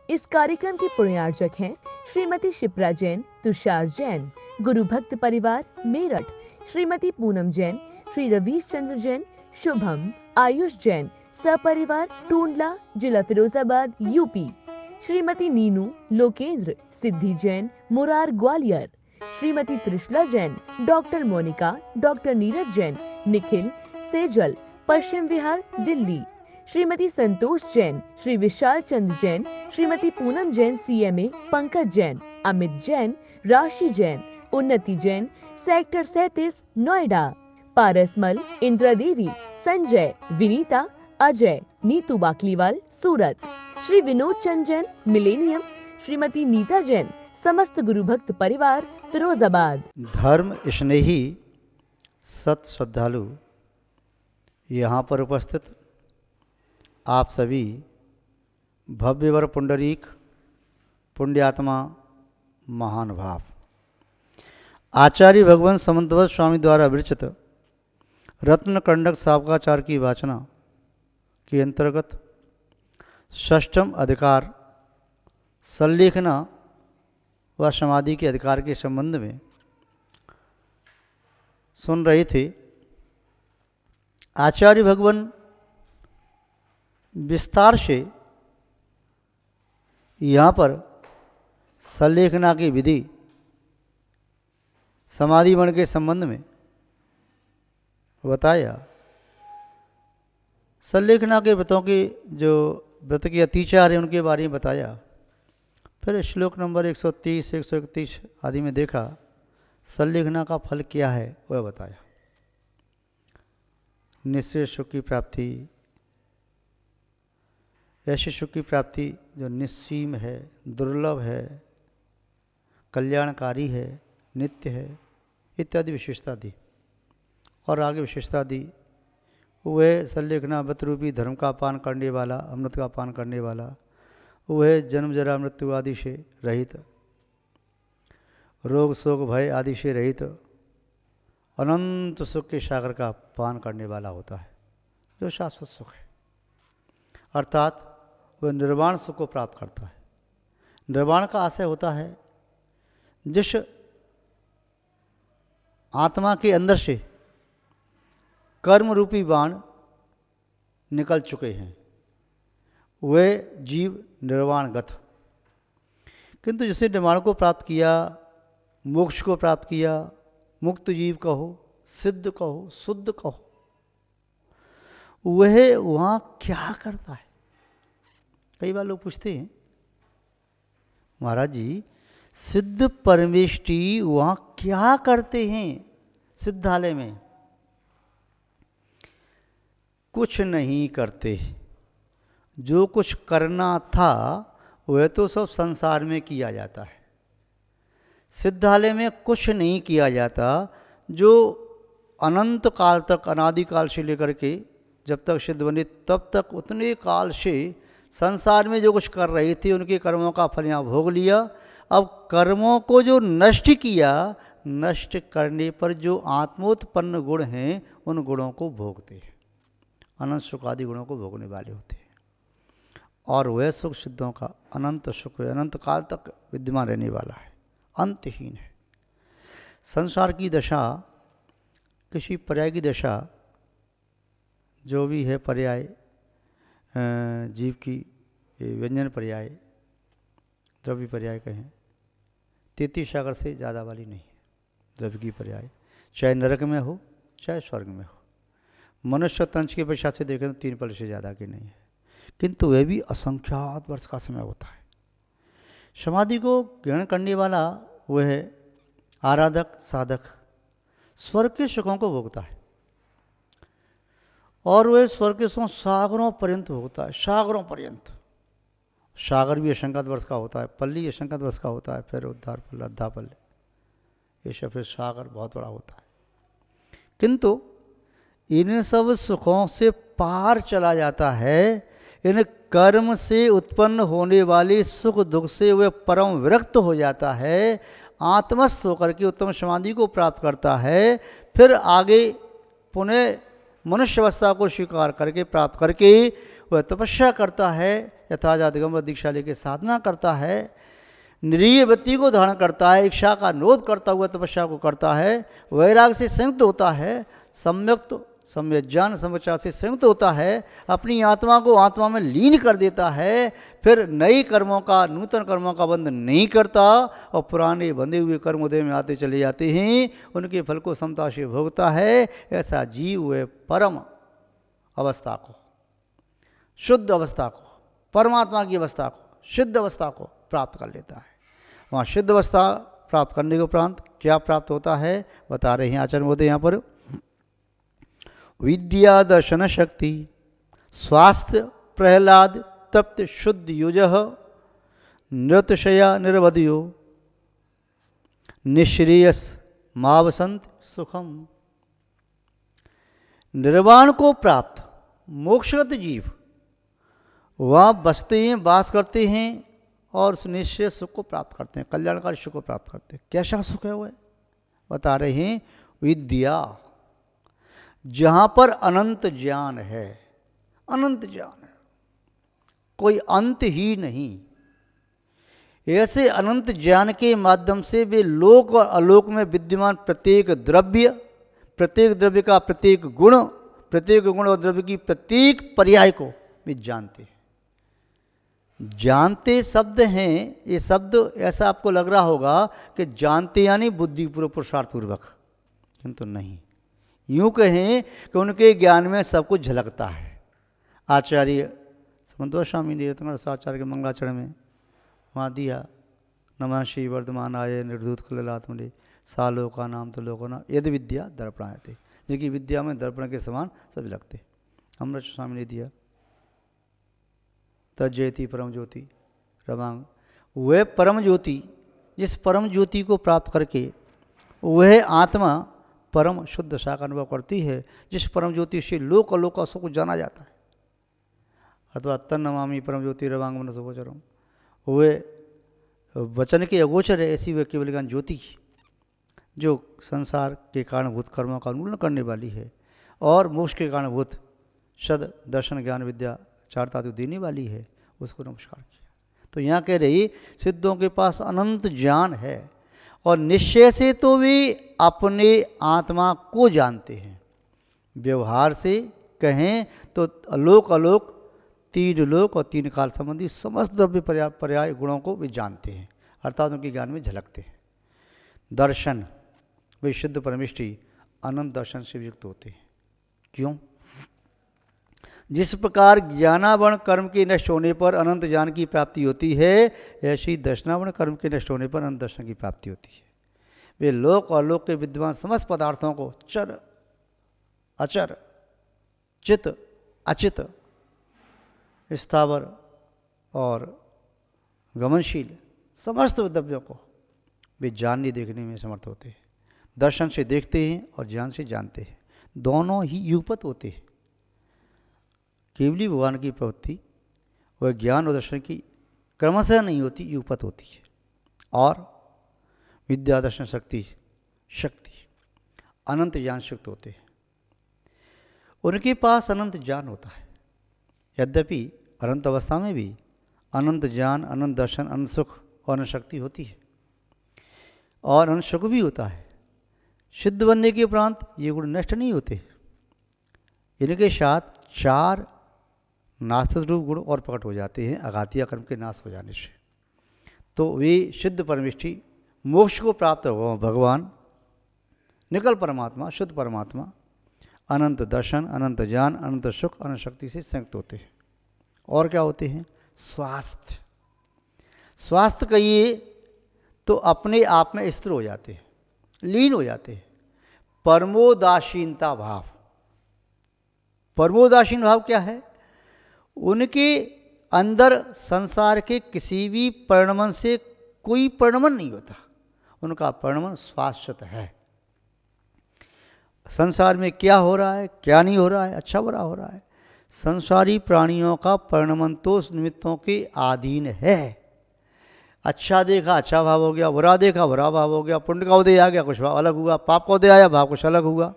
इस कार्यक्रम की पुण्यार्चक हैं श्रीमती शिप्रा जैन, तुषार जैन, गुरु भक्त परिवार मेरठ, श्रीमती पूनम जैन, श्री रवीश चंद्र जैन, शुभम, आयुष जैन, सपरिवार टूंडला, जिला फिरोजाबाद, यूपी, श्रीमती नीनू, लोकेंद्र, सिद्धि जैन, मुरार, ग्वालियर, श्रीमती त्रिशला जैन, डॉक्टर मोनिका, डॉक्टर नीरज जैन, निखिल, सेजल, पश्चिम विहार, दिल्ली, श्रीमती संतोष जैन, श्री विशाल चंद्र जैन, श्रीमती पूनम जैन, सीएमए, पंकज जैन, अमित जैन, राशि जैन, उन्नति जैन, सेक्टर 37, नोएडा, पारसमल, इंदिरा देवी, संजय, विनीता, अजय, नीतू बाकलीवाल, सूरत, श्री विनोद चंद जैन, मिलेनियम, श्रीमती नीता जैन, समस्त गुरु भक्त परिवार, फिरोजाबाद। धर्म स्नेही सत श्रद्धालु यहाँ पर उपस्थित आप सभी भव्यवर पुंडरीक पुण्यात्मा महानुभाव, आचार्य भगवान समंतवत स्वामी द्वारा विरचित रत्न कंडक सावकाचार की वाचना के अंतर्गत षष्ठम अधिकार संलेखना व समाधि के अधिकार के संबंध में सुन रहे थे। आचार्य भगवान विस्तार से यहाँ पर संलेखना की विधि समाधि वर्ण के संबंध में बताया। संलेखना के व्रतों की जो व्रत के अतिचार है उनके बारे में बताया। फिर श्लोक नंबर 130, 131 आदि में देखा संलेखना का फल क्या है वह बताया। निश्चय सुख की प्राप्ति, ऐसे सुख की प्राप्ति जो निस्सीम है, दुर्लभ है, कल्याणकारी है, नित्य है, इत्यादि विशेषता दी। और आगे विशेषता दी वह संलेखना व्रत रूपी धर्म का पान करने वाला, अमृत का पान करने वाला, वह जन्म जरा मृत्यु आदि से रहित, रोग शोक भय आदि से रहित अनंत सुख के सागर का पान करने वाला होता है, जो शाश्वत सुख है। अर्थात वह निर्वाण सुख को प्राप्त करता है। निर्वाण का आशय होता है जिस आत्मा के अंदर से कर्म रूपी बाण निकल चुके हैं, वे जीव निर्वाणगत। किंतु जिसे निर्वाण को प्राप्त किया, मोक्ष को प्राप्त किया, मुक्त जीव कहो, सिद्ध कहो, शुद्ध कहो, वह वहाँ क्या करता है? कई बार लोग पूछते हैं महाराज जी सिद्ध परमेष्टि वहाँ क्या करते हैं? सिद्धालय में कुछ नहीं करते। जो कुछ करना था वह तो सब संसार में किया जाता है। सिद्धालय में कुछ नहीं किया जाता। जो अनंत काल तक, अनादिकाल से लेकर के जब तक सिद्ध बने तब तक उतने काल से संसार में जो कुछ कर रहे थे उनके कर्मों का फल यहाँ भोग लिया। अब कर्मों को जो नष्ट किया, नष्ट करने पर जो आत्मोत्पन्न गुण हैं उन गुणों को भोगते हैं। अनंत सुख आदि गुणों को भोगने वाले होते हैं। और वह सुख सिद्धों का अनंत सुख है, अनंत काल तक विद्यमान रहने वाला है, अंतहीन है। संसार की दशा, किसी पर्याय की दशा जो भी है, पर्याय जीव की व्यंजन पर्याय, द्रव्य पर्याय कहें, 33 सागर से ज़्यादा वाली नहीं है द्रव्य की पर्याय, चाहे नरक में हो चाहे स्वर्ग में हो। मनुष्य तंत्र के अपेक्षा से देखें तो 3 पल से ज़्यादा की नहीं है, किंतु वह भी असंख्यात वर्ष का समय होता है। समाधि को ग्रहण करने वाला वह है आराधक, साधक स्वर्ग के सुखों को भोगता है। और वह स्वर्ग के सुख सागरों पर्यंत भोगता है, सागरों पर्यंत। सागर भी असंख्यात वर्ष का होता है, पल्ली असंख्यात वर्ष का होता है, फिर उद्धार पल्ल, अद्धा पल्ले, ये सब फिर सागर बहुत बड़ा होता है। किंतु इन सब सुखों से पार चला जाता है। इन कर्म से उत्पन्न होने वाले सुख दुख से वह परम विरक्त हो जाता है, आत्मस्थ होकर के उत्तम समाधि को प्राप्त करता है। फिर आगे पुनः मनुष्य अवस्था को स्वीकार करके प्राप्त करके वह तपस्या करता है, यथाजात दिगंबर दीक्षा लेके साधना करता है, निरीय वृत्ति को धारण करता है, इच्छा का निरोध करता हुआ तपस्या को करता है, वैराग से संयुक्त होता है, सम्यक ज्ञान समचार से संयुक्त होता है, अपनी आत्मा को आत्मा में लीन कर देता है, फिर नई कर्मों का, नूतन कर्मों का बंध नहीं करता और पुराने बंधे हुए कर्म उदय में आते चले जाते हैं, उनके फल को समता से भोगता है। ऐसा जीव वह परम अवस्था को, शुद्ध अवस्था को, परमात्मा की अवस्था को, सिद्ध अवस्था को प्राप्त कर लेता है। वहाँ सिद्ध अवस्था प्राप्त करने के उपरांत क्या प्राप्त होता है बता रहे हैं आचार्य महोदय यहाँ पर। विद्या दर्शन शक्ति स्वास्थ्य प्रहलाद तप्त शुद्ध युज नृतशया निर्वध्यो निश्रेयस मावसंत सुखम। निर्वाण को प्राप्त मोक्षगत जीव वहाँ बसते हैं, वास करते हैं और उस निश्चय सुख को प्राप्त करते हैं, कल्याणकारी सुख को प्राप्त करते हैं। कैसा सुख है वह बता रहे हैं। विद्या, जहाँ पर अनंत ज्ञान है, अनंत ज्ञान है, कोई अंत ही नहीं। ऐसे अनंत ज्ञान के माध्यम से वे लोक और अलोक में विद्यमान प्रत्येक द्रव्य का प्रत्येक गुण और द्रव्य की प्रत्येक पर्याय को वे जानते हैं। जानते शब्द हैं, ये शब्द ऐसा आपको लग रहा होगा कि जानते यानी बुद्धिपूर्वक पुरुषार्थपूर्वक, किंतु नहीं। यूँ कहें कि उनके ज्ञान में सब कुछ झलकता है। आचार्य समन्तो स्वामी निरतंग आचार्य के मंगलाचरण में वहाँ दिया, नमः श्री वर्धमानाय निर्धूत कललात्मने सालों का नाम तो लोगों ना यदि विद्या दर्पणाय थे, जिनकी विद्या में दर्पण के समान सब लगते। अमृत स्वामी ने दिया तज्जयति परम ज्योति रवांग। वह परम ज्योति, जिस परम ज्योति को प्राप्त करके वह आत्मा परम शुद्ध सा का अनुभव करती है, जिस परम ज्योति से लोक अलोक का सुख जाना जाता है। अथवा तन्नमामि परम ज्योति रवांग मन सुगोचरम, वह वचन के अगोचर है ऐसी वह केवल ज्ञान ज्योति जो संसार के कारणभूत कर्मों का उन्मूलन करने वाली है और मोक्ष के कारणभूत सद दर्शन ज्ञान विद्या चारता तो देने वाली है, उसको नमस्कार किया। तो यहाँ कह रही सिद्धों के पास अनंत ज्ञान है और निश्चय से तो वे अपने आत्मा को जानते हैं। व्यवहार से कहें तो अलोक अलोक, तीन लोक और तीन काल संबंधी समस्त द्रव्य पर्याय गुणों को वे जानते हैं, अर्थात उनके ज्ञान में झलकते हैं। दर्शन, वे शुद्ध परमेष्टि अनंत दर्शन से युक्त होते हैं। क्यों? जिस प्रकार ज्ञानावर्ण कर्म के नष्ट होने पर अनंत ज्ञान की प्राप्ति होती है, ऐसी दर्शनावर्ण कर्म के नष्ट होने पर अनंत दर्शन की प्राप्ति होती है। वे लोक और लोक के विद्यमान समस्त पदार्थों को चर अचर चित अचित स्थावर और गमनशील समस्त द्रव्यों को वे जानने देखने में समर्थ होते हैं। दर्शन से देखते हैं और ज्ञान से जानते हैं, दोनों ही युगपत होते हैं। केवली भगवान की प्रवृत्ति वह ज्ञान और दर्शन की क्रमशः नहीं होती, युगपत होती है। और विद्या दर्शन शक्ति अनंत ज्ञान युक्त होते हैं। उनके पास अनंत ज्ञान होता है, यद्यपि अनंत अवस्था में भी अनंत ज्ञान, अनंत दर्शन, अनंत सुख और अनंत शक्ति होती है और अनंत सुख भी होता है। सिद्ध बनने के उपरांत ये गुण नष्ट नहीं होते, इनके साथ चार नास्तिक रूप गुण और प्रकट हो जाते हैं अघातिया कर्म के नाश हो जाने से। तो वे सिद्ध परमेष्टि मोक्ष को प्राप्त हो भगवान, निकल परमात्मा, शुद्ध परमात्मा, अनंत दर्शन, अनंत ज्ञान, अनंत सुख, अनंत शक्ति से संयुक्त होते हैं। और क्या होते हैं? स्वास्थ्य कहिए तो अपने आप में स्थिर हो जाते हैं, लीन हो जाते हैं। परमोदासीनता भाव, परमोदासीन भाव क्या है? उनके अंदर संसार के किसी भी परिणमन से कोई परिणमन नहीं होता, उनका परिणमन शाश्वत है। संसार में क्या हो रहा है, क्या नहीं हो रहा है, अच्छा बुरा हो रहा है, संसारी प्राणियों का परिणमन तो निमित्तों के अधीन है। अच्छा देखा अच्छा भाव हो गया, बुरा देखा बुरा भाव हो गया, पुण्य का उदय आ गया कुछ भाव अलग हुआ, पाप का उदय आया भाव कुछ अलग हुआ।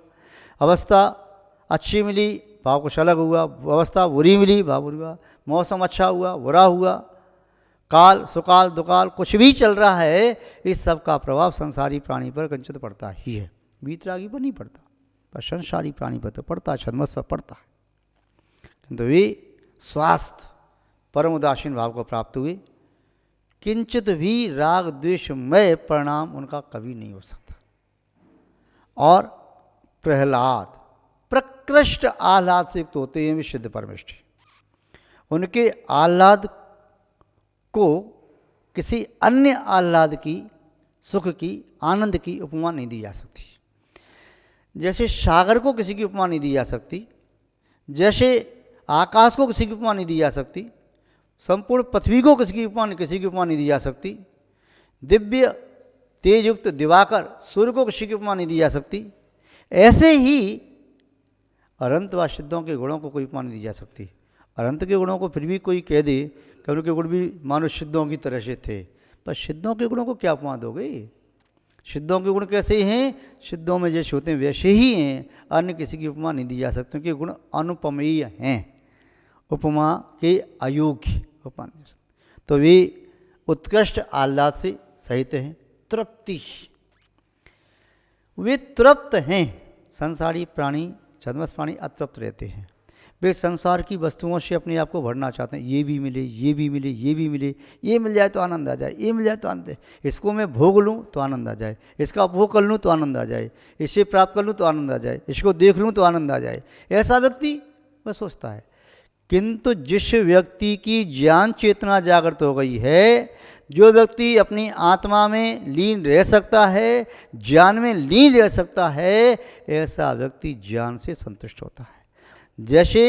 अवस्था अच्छी मिली, भाव कुछ अलग हुआ, अवस्था बुरी मिली, भाव बुरी हुआ, मौसम अच्छा हुआ, बुरा हुआ, काल सुकाल दुकाल कुछ भी चल रहा है, इस सब का प्रभाव संसारी प्राणी पर कंचित पड़ता ही है। वीतरागी पर नहीं पड़ता, पर संसारी प्राणी पर तो पड़ता है, छद्मस पर पड़ता है। किंतु वे स्वास्थ्य परम उदासीन भाव को प्राप्त हुए, किंचित भी राग द्वेषमय परिणाम उनका कभी नहीं हो सकता। और प्रहलाद प्रकृष्ट आह्लाद से युक्त होते हैं वे सिद्ध परमेष्ठी। उनके आह्लाद को किसी अन्य आह्लाद की, सुख की, आनंद की उपमा नहीं दी जा सकती। जैसे सागर को किसी की उपमा नहीं दी जा सकती, जैसे आकाश को किसी की उपमा नहीं दी जा सकती, संपूर्ण पृथ्वी को किसी की उपमा नहीं दी जा सकती, दिव्य तेज युक्त दिवाकर सूर्य को किसी की उपमा नहीं दी जा सकती, ऐसे ही अनंत व सिद्धों के गुणों को कोई उपमा नहीं दी जा सकती। अनंत के गुणों को फिर भी कोई कह दे कि उनके गुण भी मानो सिद्धों की तरह से थे, पर सिद्धों के गुणों को क्या उपमा दोगे? सिद्धों के गुण कैसे हैं? सिद्धों में जैसे होते हैं वैसे ही हैं, अन्य किसी की उपमा नहीं दी जा सकती, क्योंकि गुण अनुपमेय हैं, उपमा के अयोग्य उपमा नहीं जा सकती। तो वे उत्कृष्ट आह्लाद से सहित हैं, तृप्ति, वे तृप्त हैं। संसारी प्राणी, छद्मस प्राणी अतृप्त रहते हैं। वे संसार की वस्तुओं से अपने आप को भरना चाहते हैं, ये भी मिले, ये भी मिले, ये भी मिले, ये मिल जाए तो आनंद आ जाए, ये मिल जाए तो आनंद है, इसको मैं भोग लूँ तो आनंद आ जाए, इसका उपभोग कर लूँ तो आनंद आ जाए, इसे प्राप्त कर लूँ तो आनंद आ जाए, इसको देख लूँ तो आनंद आ जाए, ऐसा व्यक्ति वह सोचता है। किंतु जिस व्यक्ति की ज्ञान चेतना जागृत हो गई है, जो व्यक्ति अपनी आत्मा में लीन रह सकता है, ज्ञान में लीन रह सकता है, ऐसा व्यक्ति ज्ञान से संतुष्ट होता है। जैसे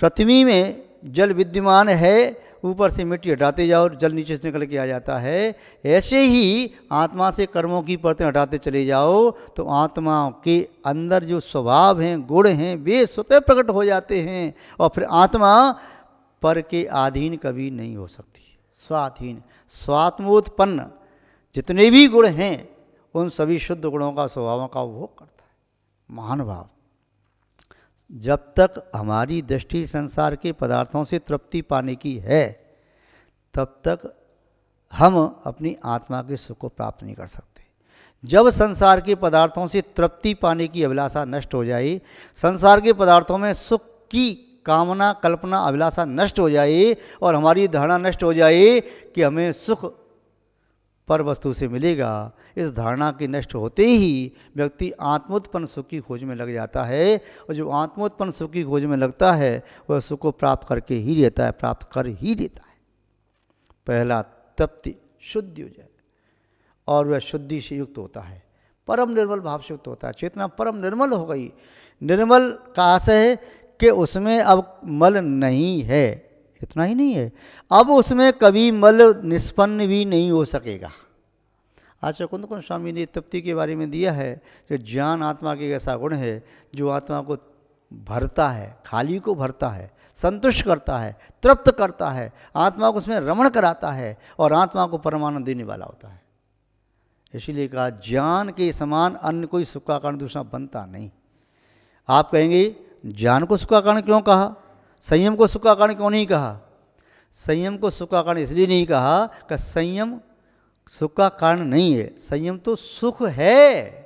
पृथ्वी में जल विद्यमान है, ऊपर से मिट्टी हटाते जाओ, जल नीचे से निकल के आ जाता है, ऐसे ही आत्मा से कर्मों की परतें हटाते चले जाओ तो आत्मा के अंदर जो स्वभाव हैं, गुण हैं, वे स्वतः प्रकट हो जाते हैं, और फिर आत्मा पर के अधीन कभी नहीं हो सकती। स्वाधीन, स्वात्मोत्पन्न जितने भी गुण हैं, उन सभी शुद्ध गुणों का, स्वभावों का उपभोग करता है। महान भाव। जब तक हमारी दृष्टि संसार के पदार्थों से तृप्ति पाने की है, तब तक हम अपनी आत्मा के सुख को प्राप्त नहीं कर सकते। जब संसार के पदार्थों से तृप्ति पाने की अभिलाषा नष्ट हो जाए, संसार के पदार्थों में सुख की कामना, कल्पना, अभिलाषा नष्ट हो जाए, और हमारी धारणा नष्ट हो जाए कि हमें सुख पर वस्तु से मिलेगा, इस धारणा के नष्ट होते ही व्यक्ति आत्मोत्पन्न सुख की खोज में लग जाता है, और जो आत्मोत्पन्न सुख की खोज में लगता है वह सुख को प्राप्त करके ही रहता है, प्राप्त कर ही देता है। पहला तृप्ति, शुद्धि हो जाए, और वह शुद्धि से युक्त होता है, परम निर्मल भाव से युक्त होता है। चेतना परम निर्मल हो गई। निर्मल का आशय है कि उसमें अब मल नहीं है, इतना ही नहीं है, अब उसमें कभी मल निष्पन्न भी नहीं हो सकेगा। आचार्य कुंद कुंज स्वामी ने तृप्ति के बारे में दिया है कि ज्ञान आत्मा के ऐसा गुण है जो आत्मा को भरता है, खाली को भरता है, संतुष्ट करता है, तृप्त करता है, आत्मा को उसमें रमण कराता है, और आत्मा को परमानंद देने वाला होता है। इसीलिए कहा ज्ञान के समान अन्य कोई सुख का कारण दूसरा बनता नहीं। आप कहेंगे ज्ञान को सुख का कारण क्यों कहा, संयम को सुख का कारण क्यों नहीं कहा? संयम को सुख का कारण इसलिए नहीं कहा कि संयम सुख का कारण नहीं है, संयम तो सुख है।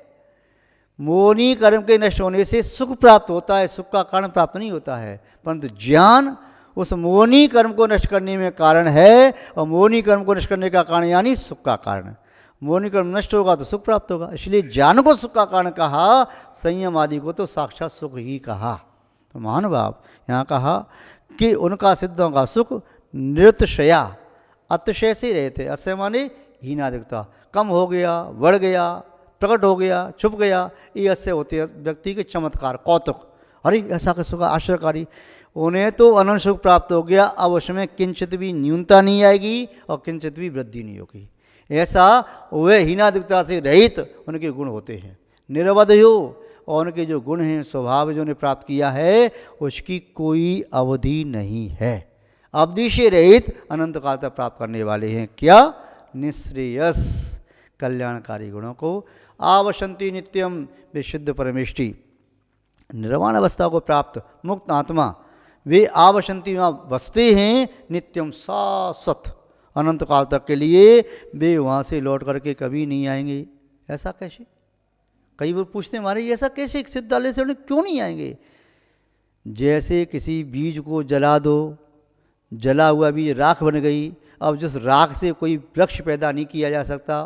मोहनी कर्म के नष्ट होने से सुख प्राप्त होता है, सुख का कारण प्राप्त नहीं होता है, परंतु ज्ञान उस मोहनी कर्म को नष्ट करने में कारण है, और मोहनी कर्म को नष्ट करने का कारण यानी सुख का कारण। मोहनी कर्म नष्ट होगा तो सुख प्राप्त होगा, इसलिए ज्ञान को सुख का कारण कहा, संयम आदि को तो साक्षात सुख ही कहा। तो महान भाव यहाँ कहा कि उनका सिद्धों का सुख निरतिशया, अतिशय से रहते। अतिशय माने हीनाधिकता, कम हो गया, बढ़ गया, प्रकट हो गया, छुप गया, ये अतिशय होते हैं व्यक्ति के चमत्कार, कौतुक। अरे ऐसा कैसे होगा, आश्चर्यकारी। उन्हें तो अनंत सुख प्राप्त हो गया, अब उसमें किंचित भी न्यूनता नहीं आएगी और किंचित भी वृद्धि नहीं होगी। ऐसा वे हीनाधिकता से रहित उनके गुण होते हैं, निरवध हो, और उनके जो गुण हैं, स्वभाव जो उन्हें प्राप्त किया है, उसकी कोई अवधि नहीं है। अवधि से रहित अनंत काल तक प्राप्त करने वाले हैं। क्या? निःश्रेयस, कल्याणकारी गुणों को। आवसंति नित्यम विशुद्ध परमेष्टि, निर्वाण अवस्था को प्राप्त मुक्त आत्मा वे आवसंती वहाँ बसते हैं नित्यम शाश्वत, अनंत काल तक के लिए वे वहाँ से लौट करके कभी नहीं आएंगे। ऐसा कैसे? कई बार पूछते हैं हमारे ये ऐसा कैसे सिद्धालय से उन्हें क्यों नहीं आएंगे? जैसे किसी बीज को जला दो, जला हुआ बीज राख बन गई, अब जिस राख से कोई वृक्ष पैदा नहीं किया जा सकता।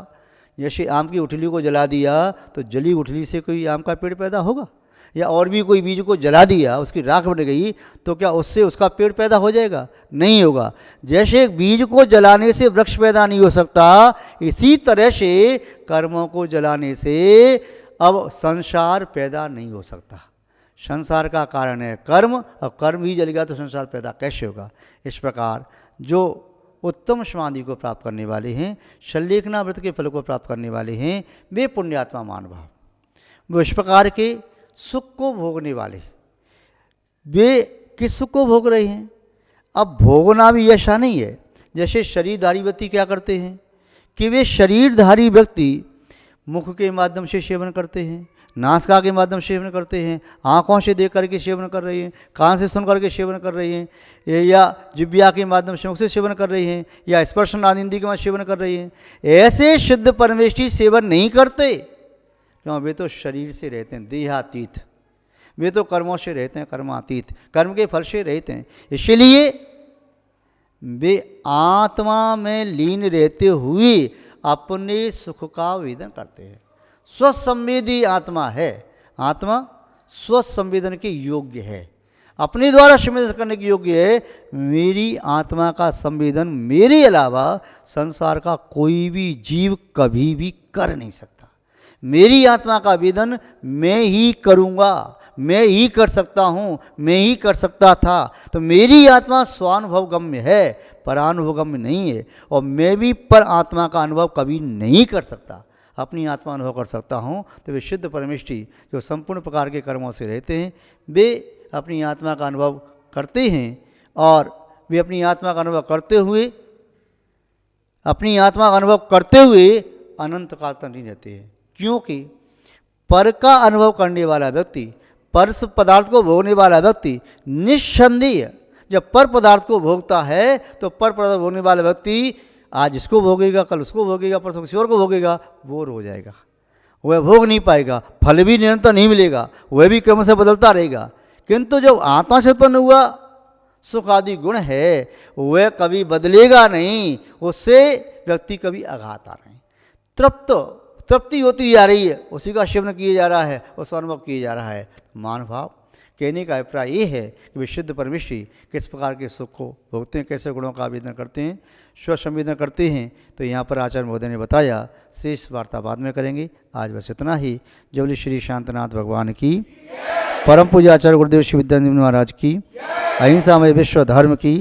जैसे आम की उठली को जला दिया तो जली उठली से कोई आम का पेड़ पैदा होगा? या और भी कोई बीज को जला दिया उसकी राख बन गई तो क्या उससे उसका पेड़ पैदा हो जाएगा? नहीं होगा। जैसे एक बीज को जलाने से वृक्ष पैदा नहीं हो सकता, इसी तरह से कर्मों को जलाने से अब संसार पैदा नहीं हो सकता। संसार का कारण है कर्म, अब कर्म ही जल गया तो संसार पैदा कैसे होगा? इस प्रकार जो उत्तम समाधि को प्राप्त करने वाले हैं, शल्लेखना व्रत के फल को प्राप्त करने वाले हैं, वे पुण्यात्मा मानव। वो इस प्रकार के सुख को भोगने वाले, वे किस सुख को भोग रहे हैं? अब भोगना भी ऐसा नहीं है जैसे शरीरधारी व्यक्ति क्या करते हैं कि वे शरीरधारी व्यक्ति मुख के माध्यम से सेवन करते हैं, नासिका के माध्यम से सेवन करते हैं, आँखों से देख करके सेवन कर रहे हैं, कान से सुन करके सेवन कर रहे हैं, या जिह्वा के माध्यम से मुख से सेवन कर रहे हैं, या स्पर्श आनंदी के माध्यम से सेवन कर रहे हैं। ऐसे शुद्ध परमेष्ठी सेवन नहीं करते, क्यों? वे तो शरीर से रहते हैं, देहातीत। वे तो कर्मों से रहते हैं, कर्मातीत, कर्म के फल से रहते हैं। इसलिए वे आत्मा में लीन रहते हुए अपने सुख का वेदन करते हैं। स्वसंवेदी आत्मा है, आत्मा स्वसंवेदन के योग्य है, अपने द्वारा संवेदन करने के योग्य है। मेरी आत्मा का संवेदन मेरे अलावा संसार का कोई भी जीव कभी भी कर नहीं सकता। मेरी आत्मा का वेदन मैं ही करूँगा, मैं ही कर सकता हूँ, मैं ही कर सकता था। तो मेरी आत्मा स्वानुभव गम्य है, परानुभव गम्य नहीं है, और मैं भी पर आत्मा का अनुभव कभी नहीं कर सकता। अपनी आत्मा अनुभव कर सकता हूँ। तो वे शुद्ध परमेष्ठी जो संपूर्ण प्रकार के कर्मों से रहते हैं, वे अपनी आत्मा का अनुभव करते हैं, और वे अपनी आत्मा का अनुभव करते हुए, अपनी आत्मा का अनुभव करते हुए अनंत काल तक नहीं रहते हैं। क्योंकि पर का अनुभव करने वाला व्यक्ति, पर पदार्थ को भोगने वाला व्यक्ति निस्संदेह जब पर पदार्थ को भोगता है तो पर पदार्थ भोगने वाला व्यक्ति आज इसको भोगेगा, कल उसको भोगेगा, परसों किसी और को भोगेगा, बोर हो जाएगा, वह भोग नहीं पाएगा, फल भी निरंतर नहीं मिलेगा, वह भी क्रम से बदलता रहेगा। किंतु जब आत्मा से उत्पन्न हुआ सुख आदि गुण है, वह कभी बदलेगा नहीं, उससे व्यक्ति कभी आघाता नहीं, तृप्ति होती जा रही है, उसी का सेवन किया जा रहा है, उसका अनुभव किया जा रहा है। मान भाव कहने का अभिप्राय ये है कि वे शुद्ध परमेष्ठी किस प्रकार के सुख को भोगते हैं, कैसे गुणों का आवेदन करते हैं, स्वसंवेदन करते हैं। तो यहाँ पर आचार्य महोदय ने बताया, शेष वार्ता बाद में करेंगे। आज बस इतना ही। जबली श्री शांतनाथ भगवान की, परम पूज्य आचार्य गुरुदेव श्री विद्यानंद महाराज की, अहिंसा में विश्व धर्म की।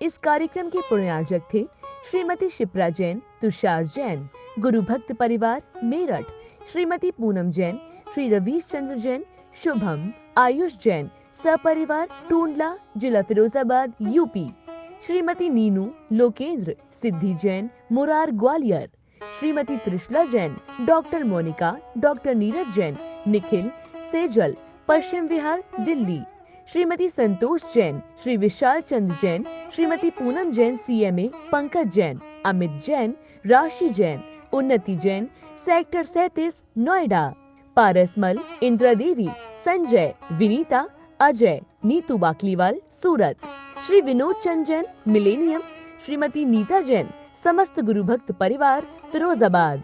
इस कार्यक्रम के पुण्यार्जक थे श्रीमती शिप्रा जैन, तुषार जैन, गुरु भक्त परिवार मेरठ, श्रीमती पूनम जैन, श्री रवीश चंद्र जैन, शुभम, आयुष जैन, सपरिवार टूंडला, जिला फिरोजाबाद, यूपी, श्रीमती नीनू, लोकेंद्र, सिद्धि जैन, मुरार, ग्वालियर, श्रीमती त्रिशला जैन, डॉक्टर मोनिका, डॉक्टर नीरज जैन, निखिल, सेजल, पश्चिम विहार, दिल्ली, श्रीमती संतोष जैन, श्री विशाल चंद्र जैन, श्रीमती पूनम जैन, CMA, पंकज जैन, अमित जैन, राशि जैन, उन्नति जैन, सेक्टर 37, नोएडा, पारसमल, इंदिरा देवी, संजय, विनीता, अजय, नीतू बाकलीवाल, सूरत, श्री विनोद चंद जैन, मिलेनियम, श्रीमती नीता जैन, समस्त गुरु भक्त परिवार, फिरोजाबाद।